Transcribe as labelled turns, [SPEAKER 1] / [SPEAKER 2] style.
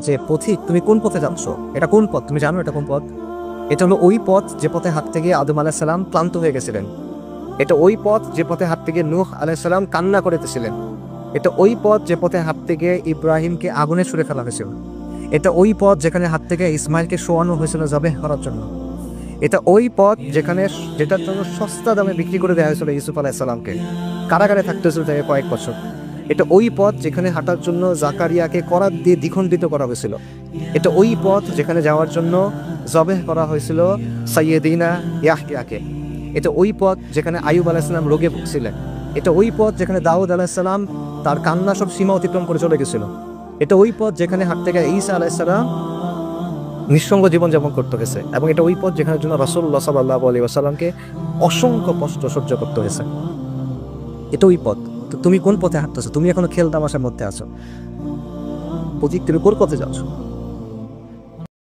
[SPEAKER 1] যে পথিক তুমি কোন পথে যাচ্ছ, এটা কোন পথ, তুমি জানো এটা কোন পথ? এটা হলো ওই পথ যে পথে হাঁটতে গিয়ে আদম আলাইহিস সালাম ক্লান্ত হয়ে গেছিলেন। এটা ওই পথ যে পথে হাঁটতে গিয়ে নূহ আলাইহিস সালাম কান্না করিতেছিলেন। এটা ওই পথ যে পথে হাঁটতে গিয়ে ইব্রাহিমকে আগুনে ছুঁড়ে ফেলা হয়েছিল। এটা ওই পথ যেখানে হাঁটতে গিয়ে ইসমাইলকে শোয়ানো হয়েছিল জবেহ করার জন্য। এটা ওই পথ যেটার জন্য সস্তা দামে বিক্রি করে দেওয়া হয়েছিল ইউসুফ আলাইহিস সালামকে, কারাগারে থাকতে হয়েছিল তাকে কয়েক বছর। এটা ওই পথ যেখানে হাঁটার জন্য জাকারিয়াকে করাত দিয়ে দ্বিখণ্ডিত করা হয়েছিল। এটা ওই পথ যেখানে যাওয়ার জন্য জবেহ করা হয়েছিল সাইয়্যিদিনা ইয়াহইয়াকে। এটা ওই পথ যেখানে আইয়ুব আলাইহিস সালাম রোগে ভুগছিলেন। এটা ওই পথ যেখানে দাউদ আলাইহিস সালাম তার কান্না সব সীমা অতিক্রম করে চলে গেছিল। এটা ওই পথ যেখানে হাঁটতে গিয়ে ঈসা আলাইহিস সালাম নিঃসঙ্গ জীবনযাপন করতে হয়েছে। এবং এটা ওই পথ যেখানে জন্য রাসূলুল্লাহ সাল্লাল্লাহু আলাইহি ওয়াসাল্লামকে অসংখ্য কষ্ট সহ্য করতে হয়েছে। এটা ওই পথ। তো তুমি কোন পথে হাঁটতেছো? তুমি এখনো খেল তামাশার মধ্যে আছো। পথিক, তুমি কোন পথে যাচ্ছ?